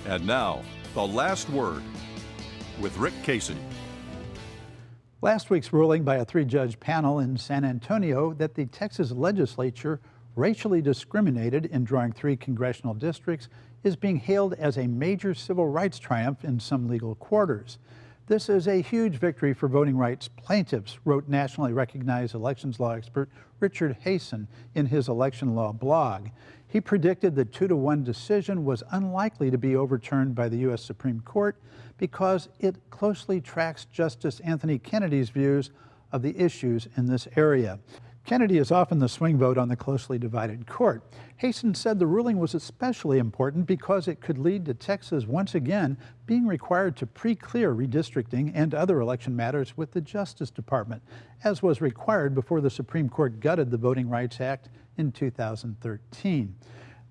And now, the last word with Rick Casey. Last week's ruling by a three-judge panel in San Antonio that the Texas legislature racially discriminated in drawing 3 congressional districts is being hailed as a major civil rights triumph in some legal quarters. This is a huge victory for voting rights plaintiffs, wrote nationally recognized elections law expert Richard Hasen in his election law blog. He predicted the 2-to-1 decision was unlikely to be overturned by the U.S. Supreme Court because it closely tracks Justice Anthony Kennedy's views of the issues in this area. Kennedy is often the swing vote on the closely divided court. Hasen said the ruling was especially important because it could lead to Texas once again being required to pre-clear redistricting and other election matters with the Justice Department, as was required before the Supreme Court gutted the Voting Rights Act in 2013.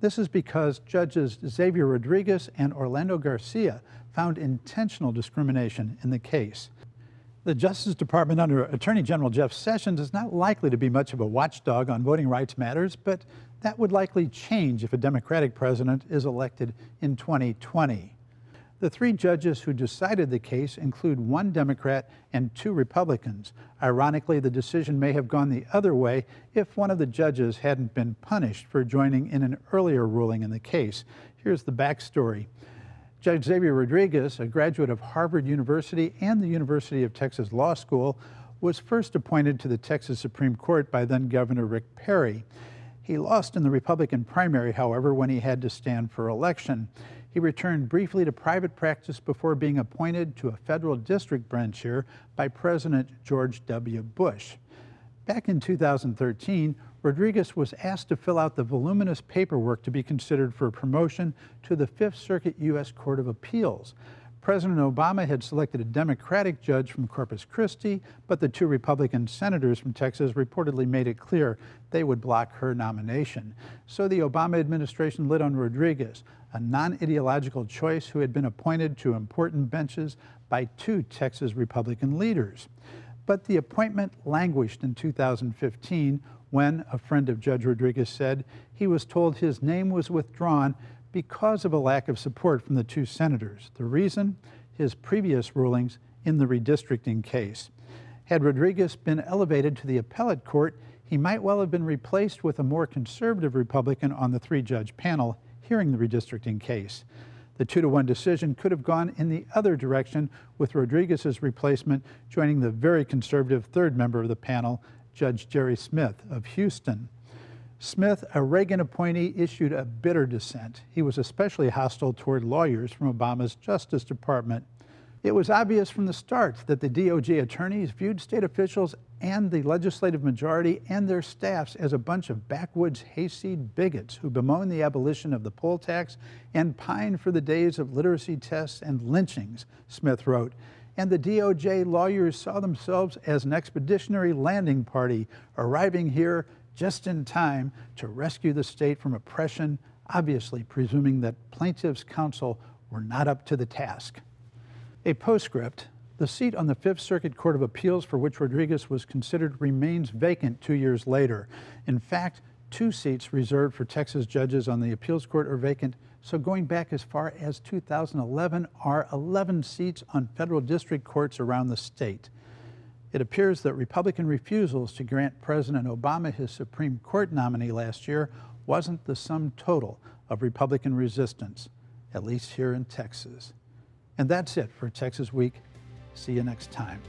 This is because Judges Xavier Rodriguez and Orlando Garcia found intentional discrimination in the case. The Justice Department under Attorney General Jeff Sessions is not likely to be much of a watchdog on voting rights matters, but that would likely change if a Democratic president is elected in 2020. The 3 judges who decided the case include 1 Democrat and 2 Republicans. Ironically, the decision may have gone the other way if one of the judges hadn't been punished for joining in an earlier ruling in the case. Here's the backstory. Judge Xavier Rodriguez, a graduate of Harvard University and the University of Texas Law School, was first appointed to the Texas Supreme Court by then-Governor Rick Perry. He lost in the Republican primary, however, when he had to stand for election. He returned briefly to private practice before being appointed to a federal district bench here by President George W. Bush. Back in 2013, Rodriguez was asked to fill out the voluminous paperwork to be considered for promotion to the Fifth Circuit U.S. Court of Appeals. President Obama had selected a Democratic judge from Corpus Christi, but the 2 Republican senators from Texas reportedly made it clear they would block her nomination. So the Obama administration lit on Rodriguez, a non-ideological choice who had been appointed to important benches by 2 Texas Republican leaders. But the appointment languished in 2015 when, a friend of Judge Rodriguez said, he was told his name was withdrawn because of a lack of support from the 2 senators. The reason? His previous rulings in the redistricting case. Had Rodriguez been elevated to the appellate court, he might well have been replaced with a more conservative Republican on the 3-judge panel hearing the redistricting case. The 2-to-1 decision could have gone in the other direction, with Rodriguez's replacement joining the very conservative 3rd member of the panel, Judge Jerry Smith of Houston. Smith, a Reagan appointee, issued a bitter dissent. He was especially hostile toward lawyers from Obama's Justice Department. It was obvious from the start that the DOJ attorneys viewed state officials and the legislative majority and their staffs as a bunch of backwoods hayseed bigots who bemoan the abolition of the poll tax and pine for the days of literacy tests and lynchings, Smith wrote. And the DOJ lawyers saw themselves as an expeditionary landing party arriving here just in time to rescue the state from oppression, obviously presuming that plaintiffs' counsel were not up to the task. A postscript: the seat on the Fifth Circuit Court of Appeals for which Rodriguez was considered remains vacant 2 years later. In fact, 2 seats reserved for Texas judges on the appeals court are vacant, so going back as far as 2011 are 11 seats on federal district courts around the state. It appears that Republican refusals to grant President Obama his Supreme Court nominee last year wasn't the sum total of Republican resistance, at least here in Texas. And that's it for Texas Week. See you next time.